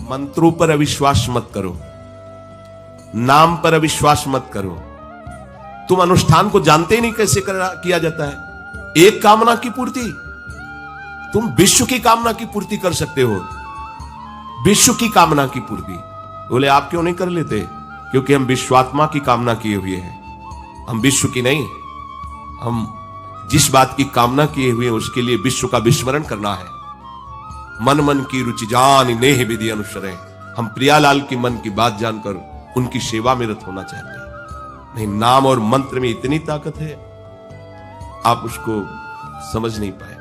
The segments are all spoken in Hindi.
मंत्रों पर अविश्वास मत करो, नाम पर अविश्वास मत करो। तुम अनुष्ठान को जानते ही नहीं कैसे किया जाता है। एक कामना की पूर्ति, तुम विश्व की कामना की पूर्ति कर सकते हो, विश्व की कामना की पूर्ति। बोले आप क्यों नहीं कर लेते? क्योंकि हम विश्वात्मा की कामना किए हुए हैं, हम विश्व की नहीं। हम जिस बात की कामना किए हुए हैं उसके लिए विश्व का विस्मरण करना है। मन मन की रुचि जान नेह विधि अनुसरे। हम प्रियालाल की मन की बात जानकर उनकी सेवा में रत होना चाहते हैं। नहीं, नाम और मंत्र में इतनी ताकत है, आप उसको समझ नहीं पाए।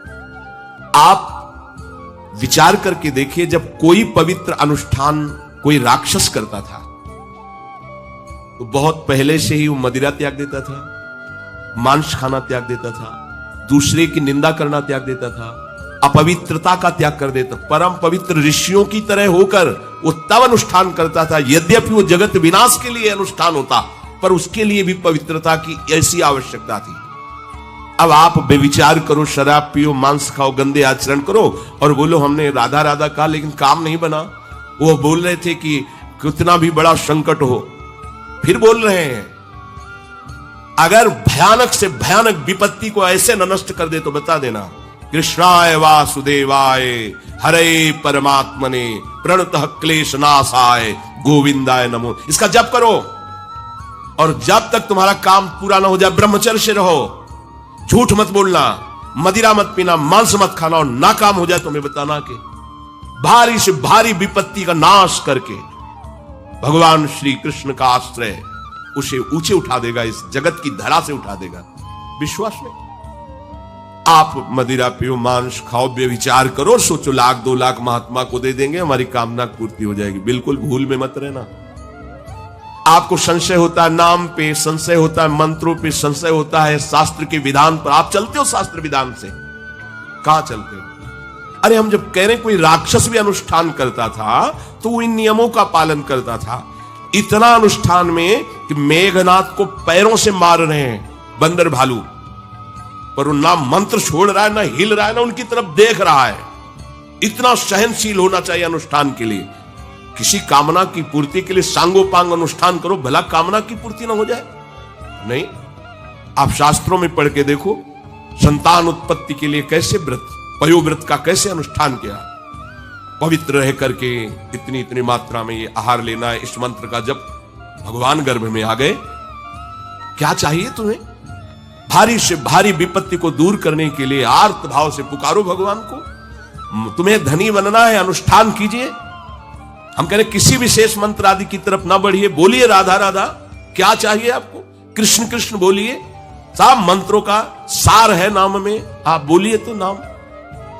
आप विचार करके देखिए, जब कोई पवित्र अनुष्ठान कोई राक्षस करता था तो बहुत पहले से ही वो मदिरा त्याग देता था, मांस खाना त्याग देता था, दूसरे की निंदा करना त्याग देता था, अपवित्रता का त्याग कर देता। परम पवित्र ऋषियों की तरह होकर वो तब अनुष्ठान करता था। यद्यपि वो जगत विनाश के लिए अनुष्ठान होता, पर उसके लिए भी पवित्रता की ऐसी आवश्यकता थी। अब आप बेविचार करो, शराब पियो, मांस खाओ, गंदे आचरण करो और बोलो हमने राधा राधा कहा लेकिन काम नहीं बना। वो बोल रहे थे कि कितना भी बड़ा संकट हो, फिर बोल रहे हैं। अगर भयानक से भयानक विपत्ति को ऐसे न नष्ट कर दे तो बता देना, कृष्णाय वासुदेवाय हरे परमात्मने प्रणतः क्लेश नाशाय गोविंदाय नमो। इसका जप करो और जब तक तुम्हारा काम पूरा ना हो जाए ब्रह्मचर्य से रहो। झूठ मत बोलना, मदिरा मत पीना, मांस मत खाना, और नाकाम हो जाए तो मैं बताना कि भारी से भारी विपत्ति का नाश करके भगवान श्री कृष्ण का आश्रय उसे ऊंचे उठा देगा, इस जगत की धरा से उठा देगा। विश्वास नहीं? आप मदिरा पियो, मांस खाओ, बेविचार करो, सोचो 1 2 लाख महात्मा को दे देंगे, हमारी कामना पूर्ति हो जाएगी। बिल्कुल भूल में मत रहना। आपको संशय होता है नाम पे, संशय होता है मंत्रों पे, संशय होता है शास्त्र के विधान पर। आप चलते हो शास्त्र विधान से? कहां चलते हो? अरे हम जब कह रहे कोई राक्षस भी अनुष्ठान करता था तो वो इन नियमों का पालन करता था। इतना अनुष्ठान में कि मेघनाथ को पैरों से मार रहे हैं बंदर भालू, पर वो ना मंत्र छोड़ रहा है, ना हिल रहा है, ना उनकी तरफ देख रहा है। इतना सहनशील होना चाहिए अनुष्ठान के लिए। किसी कामना की पूर्ति के लिए सांगोपांग अनुष्ठान करो, भला कामना की पूर्ति ना हो जाए? नहीं। आप शास्त्रों में पढ़ के देखो, संतान उत्पत्ति के लिए कैसे व्रत, पयोव्रत का कैसे अनुष्ठान किया। पवित्र रह करके इतनी इतनी मात्रा में ये आहार लेना है, इस मंत्र का जब भगवान गर्भ में आ गए। क्या चाहिए तुम्हें? भारी से भारी विपत्ति को दूर करने के लिए आर्त भाव से पुकारो भगवान को। तुम्हें धनी बनना है, अनुष्ठान कीजिए। हम कह रहे किसी विशेष मंत्र आदि की तरफ ना बढ़िए, बोलिए राधा राधा। क्या चाहिए आपको? कृष्ण कृष्ण बोलिए। सब मंत्रों का सार है नाम में, आप बोलिए तो नाम।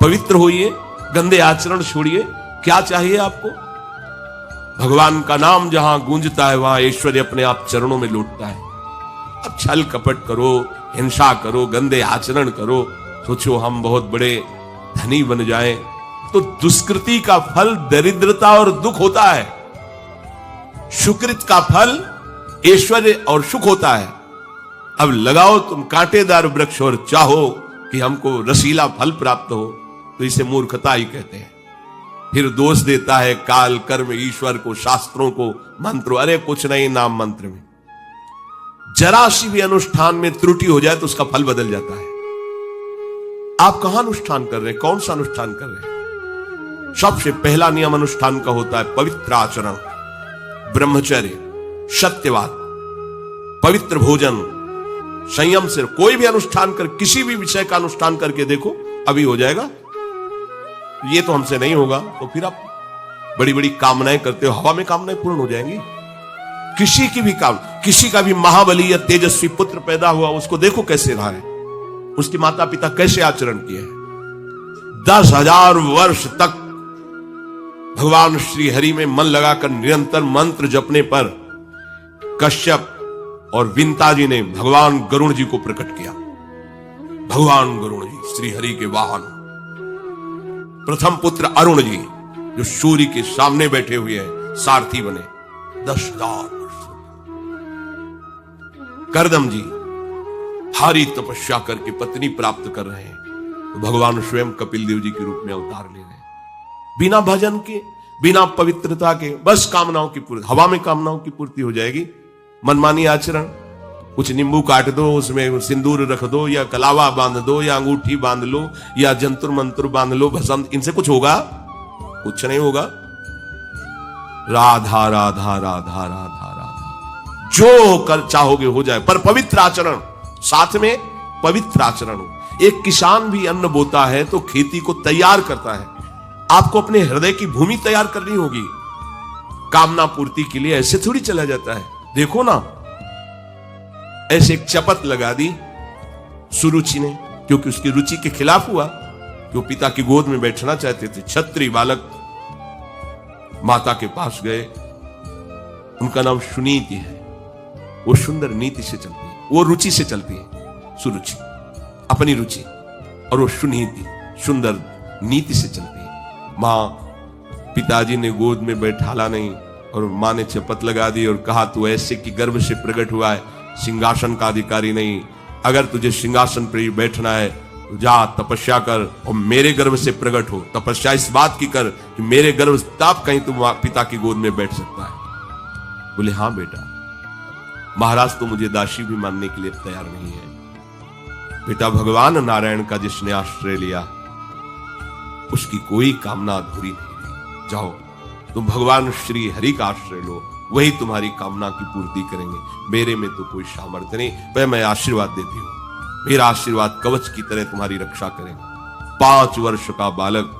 पवित्र होइए, गंदे आचरण छोड़िए। क्या चाहिए आपको? भगवान का नाम जहां गूंजता है वहां ऐश्वर्य अपने आप चरणों में लौटता है। अब छल कपट करो, हिंसा करो, गंदे आचरण करो, सोचो हम बहुत बड़े धनी बन जाएं, तो दुष्कृति का फल दरिद्रता और दुख होता है। सुकृत का फल ऐश्वर्य और सुख होता है। अब लगाओ तुम कांटेदार वृक्ष और चाहो कि हमको रसीला फल प्राप्त हो, तो इसे मूर्खता ही कहते हैं। फिर दोष देता है काल, कर्म, ईश्वर को, शास्त्रों को, मंत्रों। अरे कुछ नहीं, नाम मंत्र में जरा सी भी अनुष्ठान में त्रुटि हो जाए तो उसका फल बदल जाता है। आप कहां अनुष्ठान कर रहे हैं? कौन सा अनुष्ठान कर रहे हैं? सबसे पहला नियम अनुष्ठान का होता है पवित्र आचरण, ब्रह्मचर्य, सत्यवाद, पवित्र भोजन, संयम से। कोई भी अनुष्ठान कर, किसी भी विषय का अनुष्ठान करके देखो, अभी हो जाएगा। ये तो हमसे नहीं होगा, तो फिर आप बड़ी बड़ी कामनाएं करते हो, हवा में कामनाएं पूर्ण हो जाएंगी। किसी की भी किसी का भी महाबली या तेजस्वी पुत्र पैदा हुआ, उसको देखो कैसे रहा है, उसके माता पिता कैसे आचरण किए हैं। 10,000 वर्ष तक भगवान श्री हरि में मन लगाकर निरंतर मंत्र जपने पर कश्यप और विंता जी ने भगवान गरुण जी को प्रकट किया। भगवान गरुण जी श्री हरि के वाहन, प्रथम पुत्र अरुण जी जो सूर्य के सामने बैठे हुए हैं, सारथी बने 10,000 वर्ष। करदम जी भारी तपस्या करके पत्नी प्राप्त कर रहे हैं, तो भगवान स्वयं कपिल देव जी के रूप में अवतार ले रहे हैं। बिना भजन के बिना पवित्रता के बस कामनाओं की पूर्ति, हवा में कामनाओं की पूर्ति हो जाएगी। मनमानी आचरण, कुछ नींबू काट दो, उसमें सिंदूर रख दो, या कलावा बांध दो, या अंगूठी बांध लो, या जंतुर मंत्र बांध लो, भस्म, इनसे कुछ होगा? कुछ नहीं होगा। राधा राधा राधा राधा राधा, जो कर चाहोगे हो जाए, पर पवित्र आचरण, साथ में पवित्र आचरण हो। एक किसान भी अन्न बोता है तो खेती को तैयार करता है। आपको अपने हृदय की भूमि तैयार करनी होगी। कामना पूर्ति के लिए ऐसे थोड़ी चला जाता है। देखो ना, ऐसे एक चपत लगा दी सुरुचि ने, क्योंकि उसकी रुचि के खिलाफ हुआ, जो पिता की गोद में बैठना चाहते थे। क्षत्रिय बालक माता के पास गए, उनका नाम सुनीति है। वो सुंदर नीति से चलती है, वो रुचि से चलती है, सुरुचि अपनी रुचि, और वो सुनीति सुंदर नीति से चलती है। मां, पिताजी ने गोद में बैठाला नहीं, और मां ने चपत लगा दी और कहा, तू ऐसे की गर्भ से प्रकट हुआ है, सिंहासन का अधिकारी नहीं। अगर तुझे सिंहासन पर बैठना है तो जा तपस्या कर, और मेरे गर्भ से प्रकट हो। तपस्या इस बात की कर कि मेरे गर्भ तब कहीं तू पिता की गोद में बैठ सकता है। बोले, हाँ बेटा। महाराज तो मुझे दासी भी मानने के लिए तैयार नहीं है। बेटा, भगवान नारायण का जिसने आश्रय लिया उसकी कोई कामना अधूरी नहीं रही। जाओ, तुम भगवान श्री हरि का आश्रय लो, वही तुम्हारी कामना की पूर्ति करेंगे। मेरे में तो कोई सामर्थ्य नहीं, पर मैं आशीर्वाद देती हूं, मेरा आशीर्वाद कवच की तरह तुम्हारी रक्षा करेगा। 5 वर्ष का बालक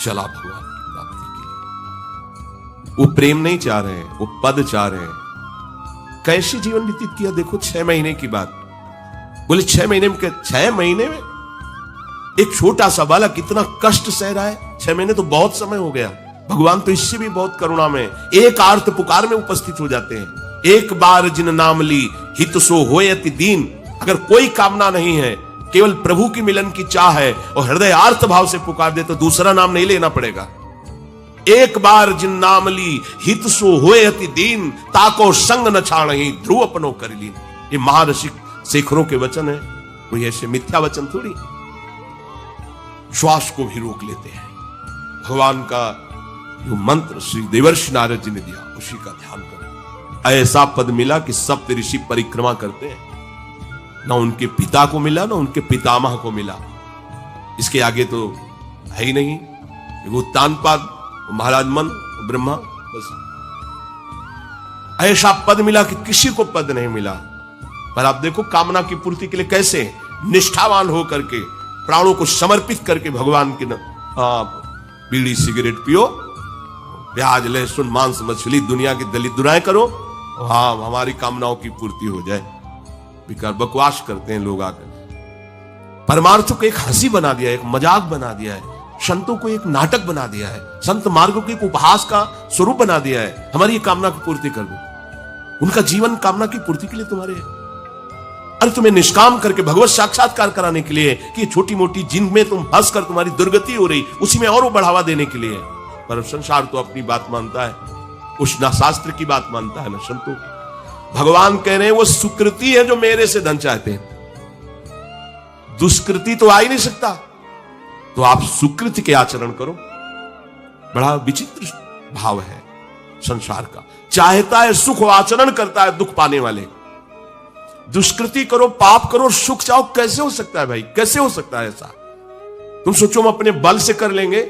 चला भगवान की प्राप्ति के लिए। वो प्रेम नहीं चाह रहे हैं, वो पद चाह रहे हैं। कैसे जीवन व्यतीत किया देखो। 6 महीने की बात। बोले 6 महीने में? 6 महीने में एक छोटा सा बालक इतना कष्ट सह रहा है। 6 महीने तो बहुत समय हो गया। भगवान तो इससे भी बहुत करुणा में एक आर्त पुकार में उपस्थित हो जाते हैं। एक बार जिन नाम ली हित सो होय अति दीन। अगर कोई कामना नहीं है, केवल प्रभु की मिलन की चाह है, और हृदय आर्त भाव से पुकार दे, तो दूसरा नाम नहीं लेना पड़ेगा। एक बार जिन नाम ली हित सो होय अति दीन, ताको संग न छाणहि ध्रुव अपनो कर लीन। ये महारसिक शेखरों के वचन है, कोई ऐसे मिथ्या वचन थोड़ी। श्वास को भी रोक लेते हैं। भगवान का जो मंत्र श्री देवर्षि नारद जी ने दिया, उसी का ध्यान करो। ऐसा पद मिला कि सप्त ऋषि परिक्रमा करते हैं। ना उनके पिता को मिला, ना उनके पितामह को मिला। इसके आगे तो है ही नहीं। वो उत्तानपाद, महाराज मन, ब्रह्मा, बस ऐसा पद मिला कि किसी को पद नहीं मिला। पर आप देखो, कामना की पूर्ति के लिए कैसे निष्ठावान होकर के, प्राणों को समर्पित करके भगवान के बीड़ी सिगरेट पियो, प्याज लहसुन मांस मछली दुनिया की दलित दुराएं करो, हाँ हमारी कामनाओं की पूर्ति हो जाए। बेकार बकवास करते हैं लोग आकर। परमार्थ को एक हंसी बना दिया है, एक मजाक बना दिया है, संतों को एक नाटक बना दिया है, संत मार्ग को एक उपहास का स्वरूप बना दिया है। हमारी ये कामना की पूर्ति कर दो। उनका जीवन कामना की पूर्ति के लिए तुम्हारे है। अरे तुम्हें निष्काम करके भगवत साक्षात्कार कराने के लिए कि छोटी मोटी जिनमें तुम फंस कर तुम्हारी दुर्गति हो रही, उसी में और वो बढ़ावा देने के लिए। पर संसार तो अपनी बात मानता है, उस ना शास्त्र की बात मानता है, ना संतों की। भगवान कह रहे हैं वो सुकृति है जो मेरे से धन चाहते हैं, दुष्कृति तो आ ही नहीं सकता। तो आप सुकृति के आचरण करो। बड़ा विचित्र भाव है संसार का। चाहता है सुख, आचरण करता है दुख पाने वाले। दुष्कृति करो, पाप करो, सुख चाहो, कैसे हो सकता है भाई? कैसे हो सकता है ऐसा? तुम सोचो हम अपने बल से कर लेंगे,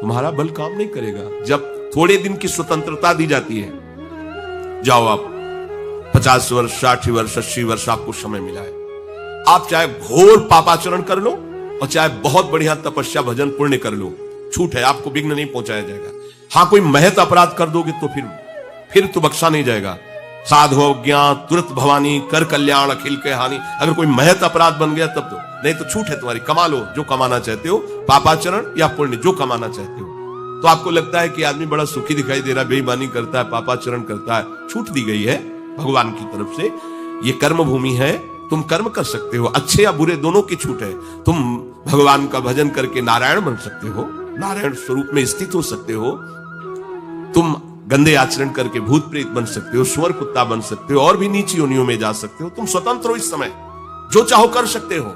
तुम्हारा बल काम नहीं करेगा। जब थोड़े दिन की स्वतंत्रता दी जाती है, जाओ आप 50 वर्ष 60 वर्ष 80 वर्ष आपको समय मिला है, आप चाहे घोर पापाचरण कर लो और चाहे बहुत बढ़िया तपस्या भजन पुण्य कर लो, छूट है, आपको विघ्न नहीं पहुंचाया जाएगा। हाँ, कोई महत अपराध कर दोगे तो फिर तो बख्शा नहीं जाएगा। साधु ज्ञान तुरंत भवानी कर कल्याण अखिल के हानि। अगर कोई महत अपराध बन गया तब तो, नहीं तो छूट है तुम्हारी, कमा लो जो कमाना चाहते हो, पापाचरण या पुण्य जो कमाना चाहते हो। तो आपको लगता है कि आदमी बड़ा सुखी दिखाई दे रहा है, बेईमानी करता है, पापाचरण करता है, छूट दी गई है भगवान की तरफ से। ये कर्म भूमि है, तुम कर्म कर सकते हो, अच्छे या बुरे दोनों की छूट है। तुम भगवान का भजन करके नारायण बन सकते हो, नारायण स्वरूप में स्थित हो सकते हो। तुम गंदे आचरण करके भूत प्रेत बन सकते हो, सुअर कुत्ता बन सकते हो, और भी नीची योनियों में जा सकते हो। तुम स्वतंत्र हो, इस समय जो चाहो कर सकते हो।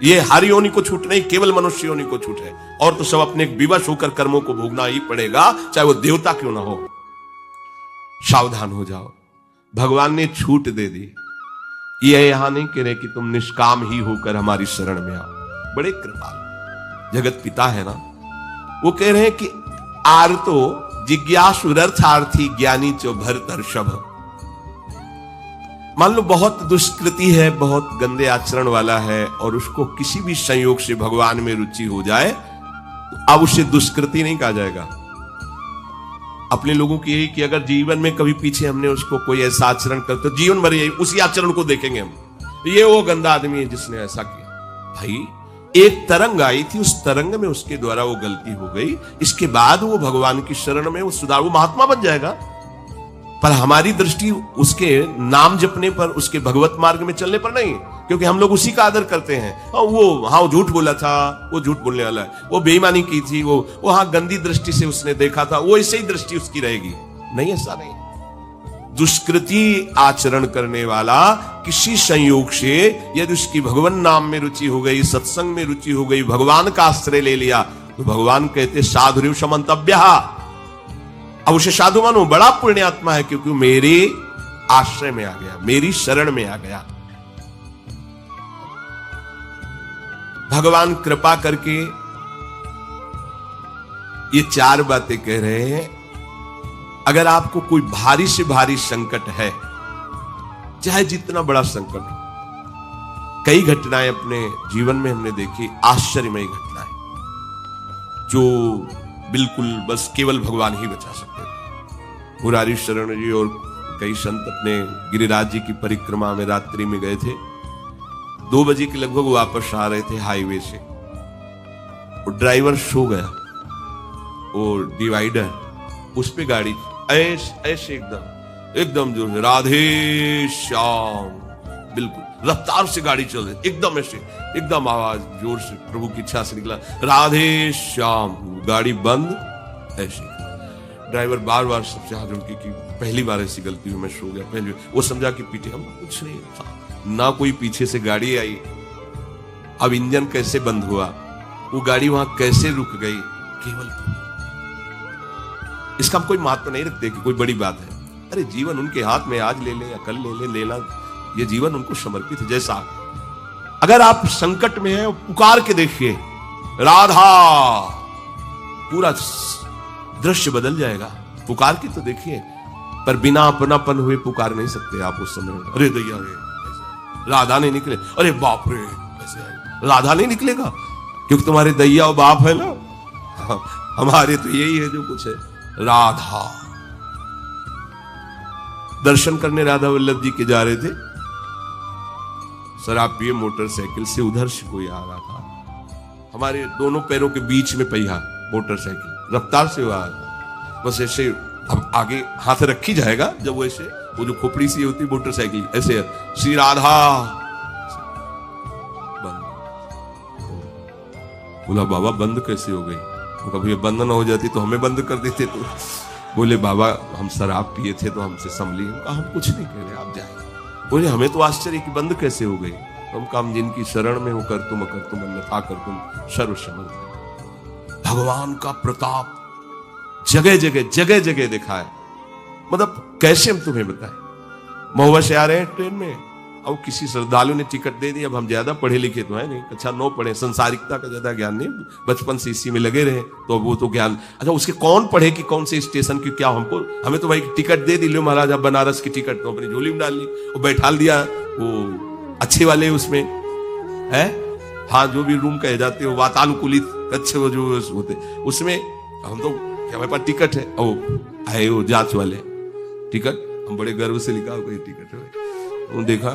ये हर योनि को छूट नहीं, केवल मनुष्य योनि को छूट है। और तो सब अपने विवश होकर कर्मों को भोगना ही पड़ेगा, चाहे वो देवता क्यों ना हो। सावधान हो जाओ, भगवान ने छूट दे दी। ये यहां नहीं कह रहे कि तुम निष्काम ही होकर हमारी शरण में आओ। बड़े कृपाल जगत पिता है ना, वो कह रहे हैं कि आर्तो जिज्ञासुरर्थार्थी ज्ञानी चो भरतर्षभ। मान लो बहुत दुष्कृति है, बहुत गंदे आचरण वाला है, और उसको किसी भी संयोग से भगवान में रुचि हो जाए, तो अब उसे दुष्कृति नहीं कहा जाएगा। अपने लोगों की यही कि अगर जीवन में कभी पीछे हमने उसको कोई ऐसा आचरण कर, तो जीवन भर यही उसी आचरण को देखेंगे हम, ये वो गंदा आदमी है जिसने ऐसा किया। भाई एक तरंग आई थी, उस तरंग में उसके द्वारा वो गलती हो गई, इसके बाद वो भगवान की शरण में वो सुधार, वो महात्मा बन जाएगा। पर हमारी दृष्टि उसके नाम जपने पर, उसके भगवत मार्ग में चलने पर नहीं, क्योंकि हम लोग उसी का आदर करते हैं। वो झूठ बोला था, वो झूठ बोलने वाला है, वो बेईमानी की थी, वो हाँ गंदी दृष्टि से उसने देखा था, वो ऐसे ही दृष्टि उसकी रहेगी। नहीं, ऐसा नहीं। दुष्कृति आचरण करने वाला किसी संयोग से यदि उसकी भगवान नाम में रुचि हो गई, सत्संग में रुचि हो गई, भगवान का आश्रय ले लिया, तो भगवान कहते साधुरेव समंतव्य। अब उसे साधु मानो, बड़ा पुण्यात्मा है, क्योंकि मेरे आश्रय में आ गया, मेरी शरण में आ गया। भगवान कृपा करके ये चार बातें कह रहे हैं। अगर आपको कोई भारी से भारी संकट है, चाहे जितना बड़ा संकट हो, कई घटनाएं अपने जीवन में हमने देखी, आश्चर्यमयी घटनाएं, जो बिल्कुल बस केवल भगवान ही बचा सकते थे। मुरारी शरण जी और कई संत अपने गिरिराज जी की परिक्रमा में रात्रि में गए थे। 2 बजे के लगभग वापस आ रहे थे हाईवे से, और ड्राइवर सो गया, और डिवाइडर उस पे गाड़ी ऐसे एकदम जो है राधे श्याम, बिल्कुल रफ्तार से गाड़ी चल रही, एकदम ऐसे, एकदम आवाज जोर से प्रभु की इच्छा से निकला, राधे श्याम। गाड़ी बंद, ऐसे ड्राइवर बार बार सबसे हाथ जोड़ के कि पहली बार ऐसी गलती हुई, मैं सो गया। पहले वो समझा कि पीछे हम कुछ नहीं था, ना कोई पीछे से गाड़ी आई। अब इंजन कैसे बंद हुआ, वो गाड़ी वहां कैसे रुक गई, केवल इसका हम कोई महत्व नहीं रखते कि कोई बड़ी बात है। अरे जीवन उनके हाथ में, आज ले ले या कल ले ले, लेना, ये जीवन उनको समर्पित है। जैसा अगर आप संकट में हैं, पुकार के देखिए राधा, पूरा दृश्य बदल जाएगा। पुकार के तो देखिए, पर बिना अपनापन हुए पुकार नहीं सकते आप उस समय। अरे दैया रे, राधा नहीं निकले, अरे बाप रे, ऐसे राधा नहीं निकलेगा, क्योंकि तुम्हारे दैया और बाप है ना। हमारे तो यही है जो कुछ है, राधा। दर्शन करने राधा वल्लभ जी के जा रहे थे, शराब पिए मोटरसाइकिल से उधर से कोई आ रहा था, हमारे दोनों पैरों के बीच में पहिया मोटरसाइकिल रफ्तार से आ रहा, बस ऐसे। अब आगे हाथ रखी जाएगा, जब वो ऐसे, वो जो खोपड़ी सी होती मोटरसाइकिल ऐसे, श्री राधा, बंद। बोला बाबा बंद कैसे हो गई? कभी बंद ना हो जाती तो हमें बंद कर देते। तो बोले बाबा हम शराब पिए थे तो हमसे संभली। हम कुछ नहीं कह रहे, आप जाइए। बोले हमें तो आश्चर्य कि बंद कैसे हो गई। हम काम जिनकी शरण में हो कर तुम अन्यथा कर तुम सर्वसमर्थ। भगवान का प्रताप जगह जगह दिखा है। मतलब कैसे हम तुम्हें बताएं। महुआ से आ रहे हैं ट्रेन में, अब किसी श्रद्धालु ने टिकट दे दी। अब हम ज्यादा पढ़े लिखे तो है नहीं, कक्षा 9 पढ़े, संसारिकता का ज्यादा ज्ञान नहीं, बचपन से इसी में लगे रहे, तो वो तो ज्ञान। अच्छा उसके कौन पढ़े कि कौन से स्टेशन की क्या, हमें तो भाई टिकट दे दी, लो महाराज अब बनारस की टिकट, तो अपनी झोली में डाल ली और बैठा दिया वो अच्छे वाले उसमें है। हाँ जो भी रूम कहे जाते हो वातानुकूलित अच्छे वो जो होते उसमें, हम तो क्या हमारे पास टिकट है, ओ आए वो जांच वाले टिकट, हम बड़े गर्व से लिखा कोई टिकट है। देखा,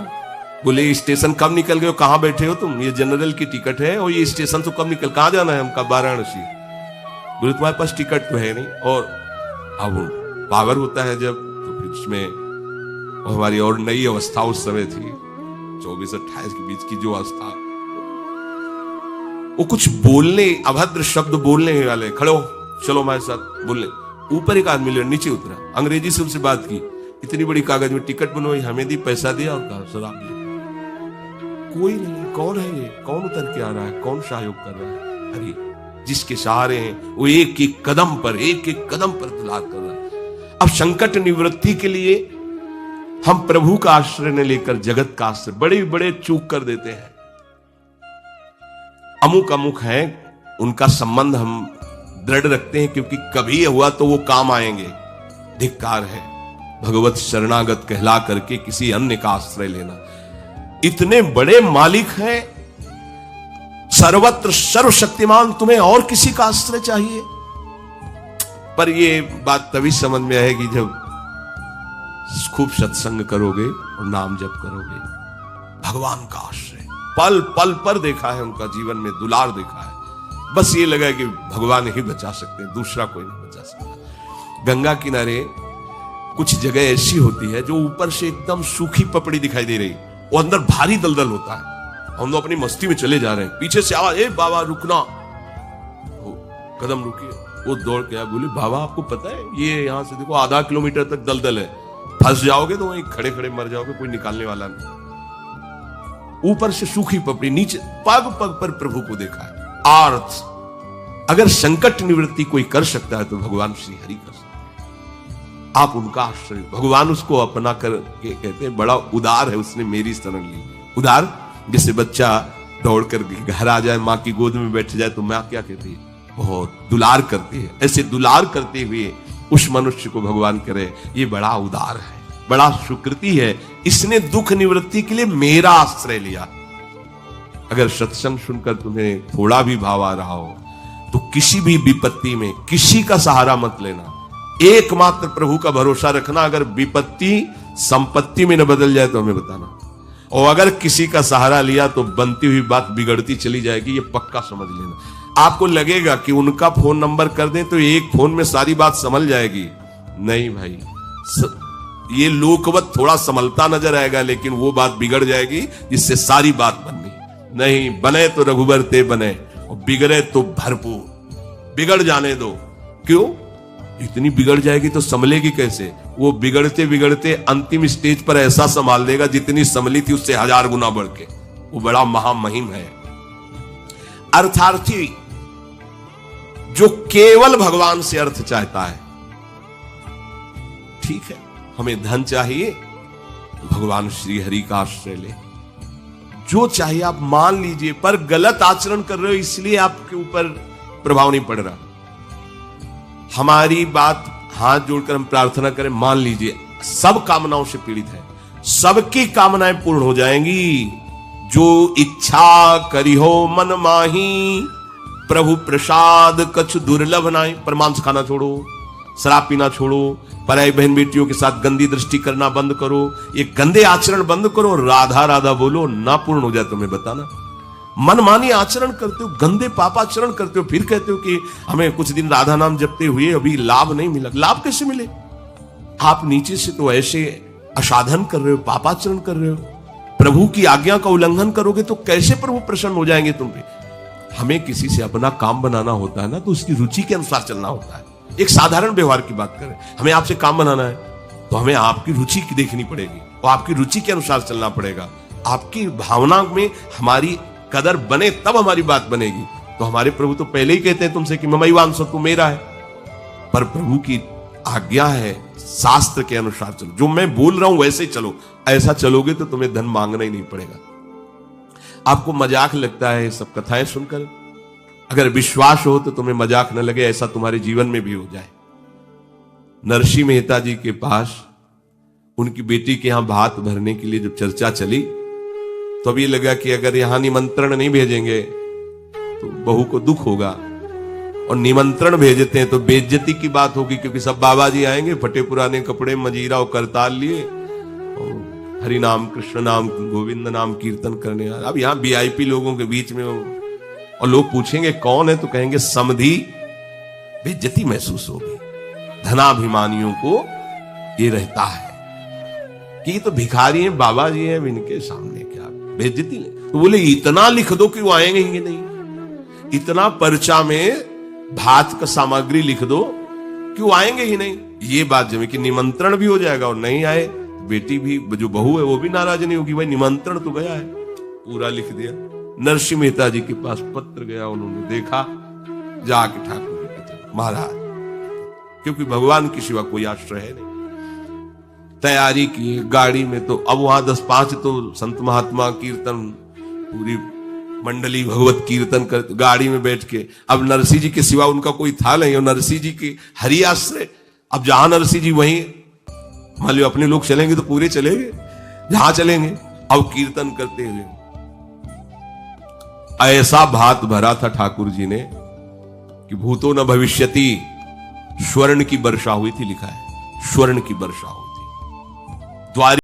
बोले स्टेशन कब निकल गए हो, कहां बैठे हो तुम? ये जनरल की टिकट है और ये स्टेशन तो कब निकल, कहां जाना है हमका? वाराणसी। बोले तुम्हारे पास टिकट तो है नहीं। और अब पावर होता है जब, तो फिर उसमें हमारी और नई अवस्था उस समय थी 24-28 के बीच की जो अवस्था, वो कुछ बोलने, अभद्र शब्द बोलने वाले, खड़े हो चलो हमारे साथ बोलने। ऊपर एक आदमी ले नीचे उतरा, अंग्रेजी से उनसे बात की, इतनी बड़ी कागज में टिकट बनवाई, हमें दी, पैसा दिया और कहा शराब दिया। कोई नहीं कौन है ये, कौन उतर के आ रहा है, कौन सहयोग कर रहा है? अरे जिसके सहारे हैं वो एक एक कदम पर दुलार कर रहा है। अब संकट निवृत्ति के लिए हम प्रभु का आश्रय न लेकर जगत का आश्रय बड़े बड़े चूक कर देते हैं। अमुक अमुक है, उनका संबंध हम दृढ़ रखते हैं क्योंकि कभी हुआ तो वो काम आएंगे। धिक्कार है भगवत शरणागत कहला करके किसी अन्य का आश्रय लेना। इतने बड़े मालिक हैं, सर्वत्र सर्वशक्तिमान, तुम्हें और किसी का आश्रय चाहिए? पर ये बात तभी समझ में आएगी जब खूब सत्संग करोगे और नाम जप करोगे। भगवान का आश्रय पल पल पर देखा है, उनका जीवन में दुलार देखा है। बस ये लगा कि भगवान ही बचा सकते हैं, दूसरा कोई नहीं बचा सकता। गंगा किनारे कुछ जगह ऐसी होती है जो ऊपर से एकदम सूखी पपड़ी दिखाई दे रही, वो अंदर भारी दलदल होता है। हम लोग अपनी मस्ती में चले जा रहे हैं, पीछे से आवाज, ए बाबा रुकना, कदम रुकिए। वो दौड़ के बोले, बाबा आपको पता है ये यहां से देखो आधा किलोमीटर तक दलदल है, फंस जाओगे तो वहीं खड़े खड़े मर जाओगे, कोई निकालने वाला नहीं। ऊपर से सूखी पपड़ी, नीचे पग पग पर प्रभु को देखा है। आर्थ अगर संकट निवृत्ति कोई कर सकता है तो भगवान श्री हरि कर सकते हैं। आप उनका आश्रय, भगवान उसको अपना कर के कहते हैं बड़ा उदार है, उसने मेरी शरण ली। उदार जैसे बच्चा दौड़ कर घर आ जाए, माँ की गोद में बैठ जाए तो माँ क्या कहती है, बहुत दुलार करती है। ऐसे दुलार करते हुए उस मनुष्य को भगवान करे ये बड़ा उदार है, बड़ा सुकृति है, इसने दुख निवृत्ति के लिए मेरा आश्रय लिया। अगर सत्संग सुनकर तुम्हें थोड़ा भी भाव आ रहा हो तो किसी भी विपत्ति में किसी का सहारा मत लेना, एकमात्र प्रभु का भरोसा रखना। अगर विपत्ति संपत्ति में न बदल जाए तो हमें बताना, और अगर किसी का सहारा लिया तो बनती हुई बात बिगड़ती चली जाएगी, ये पक्का समझ लेना। आपको लगेगा कि उनका फोन नंबर कर दें तो एक फोन में सारी बात संभल जाएगी, नहीं भाई, ये लोकवत थोड़ा संभलता नजर आएगा, लेकिन वो बात बिगड़ जाएगी जिससे सारी बात बननी नहीं। बने तो रघुबर ते बने और बिगड़े तो भरपूर, बिगड़ जाने दो। क्यों? इतनी बिगड़ जाएगी तो संभलेगी कैसे? वो बिगड़ते बिगड़ते अंतिम स्टेज पर ऐसा संभाल देगा जितनी संभली थी उससे 1000 गुना बढ़ के। वो बड़ा महामहिम है। अर्थार्थी जो केवल भगवान से अर्थ चाहता है, ठीक है, हमें धन चाहिए भगवान श्री हरि का आश्रय ले, जो चाहिए आप मान लीजिए, पर गलत आचरण कर रहे हो इसलिए आपके ऊपर प्रभाव नहीं पड़ रहा। हमारी बात हाथ जोड़कर हम प्रार्थना करें, मान लीजिए सब कामनाओं से पीड़ित है, सबकी कामनाएं पूर्ण हो जाएंगी। जो इच्छा करी हो मन माही, प्रभु प्रसाद कछु दुर्लभ नाई। पर मांस खाना छोड़ो, शराब पीना छोड़ो, पराई बहन बेटियों के साथ गंदी दृष्टि करना बंद करो, ये गंदे आचरण बंद करो, राधा राधा बोलो, ना पूर्ण हो जाए तो हमें बताना। मनमानी आचरण करते हो, गंदे पापाचरण करते हो, फिर कहते हो कि हमें कुछ दिन राधा नाम जपते हुए अभी लाभ नहीं मिला। लाभ कैसे मिले? आप नीचे से तो ऐसे असाधन कर रहे हो, पापाचरण कर रहे हो, प्रभु की आज्ञा का उल्लंघन करोगे तो कैसे प्रभु प्रसन्न हो जाएंगे तुम पे? हमें किसी से अपना काम बनाना होता है ना, तो उसकी रुचि के अनुसार चलना होता है। एक साधारण व्यवहार की बात करें, हमें आपसे काम बनाना है तो हमें आपकी रुचि की देखनी पड़ेगी और आपकी रुचि के अनुसार चलना पड़ेगा। आपकी भावना में हमारी कदर बने तब हमारी बात बनेगी। तो हमारे प्रभु तो पहले ही कहते हैं तुमसे कि ममैवांसो, तू मेरा है। पर प्रभु की आज्ञा है शास्त्र के अनुसार चलो, जो मैं बोल रहा हूं वैसे ही चलो। ऐसा चलोगे तो तुम्हें धन मांगना ही नहीं पड़ेगा। आपको मजाक लगता है सब कथाएं सुनकर, अगर विश्वास हो तो तुम्हें मजाक न लगे, ऐसा तुम्हारे जीवन में भी हो जाए। नरसिंह मेहता जी के पास उनकी बेटी के यहां भात भरने के लिए जब चर्चा चली तो अब ये लगा कि अगर यहां निमंत्रण नहीं भेजेंगे तो बहू को दुख होगा, और निमंत्रण भेजते हैं तो बेइज्जती की बात होगी, क्योंकि सब बाबा जी आएंगे फटे पुराने कपड़े, मजीरा और करताल लिए और हरि नाम कृष्ण नाम गोविंद नाम कीर्तन करने। अब यहाँ वीआईपी लोगों के बीच में और लोग पूछेंगे कौन है तो कहेंगे समधी, बेइज्जती महसूस होगी। धनाभिमानियों को ये रहता है कि ये तो भिखारी हैं, बाबा जी हैं, इनके सामने क्या बेइज्जती नहीं। तो बोले इतना लिख दो कि वो आएंगे ही नहीं, इतना पर्चा में भात का सामग्री लिख दो कि वो आएंगे ही नहीं। ये बात जमे कि निमंत्रण भी हो जाएगा और नहीं आए, बेटी भी जो बहू है वो भी नाराज नहीं होगी, भाई निमंत्रण तो गया है, पूरा लिख दिया। नरसिंह मेहता जी के पास पत्र गया, उन्होंने देखा, जाके ठाकुर जी के महाराज, क्योंकि भगवान के सिवा कोई आश्रय है नहीं। तैयारी की गाड़ी में, तो अब वहां 10-5 तो संत महात्मा कीर्तन, पूरी मंडली भगवत कीर्तन कर, गाड़ी में बैठ के, अब नरसिंह जी के सिवा उनका कोई था नहीं, और नरसिंह जी की हरि आश्रय। अब जहां नरसिंह जी वहीं, मान लो अपने लोग चलेंगे तो पूरे चलेंगे, जहां चलेंगे। अब कीर्तन करते हुए ऐसा भात भरा था ठाकुर जी ने कि भूतो न भविष्यति, स्वर्ण की वर्षा हुई थी, लिखा है स्वर्ण की वर्षा हुई थी। द्वार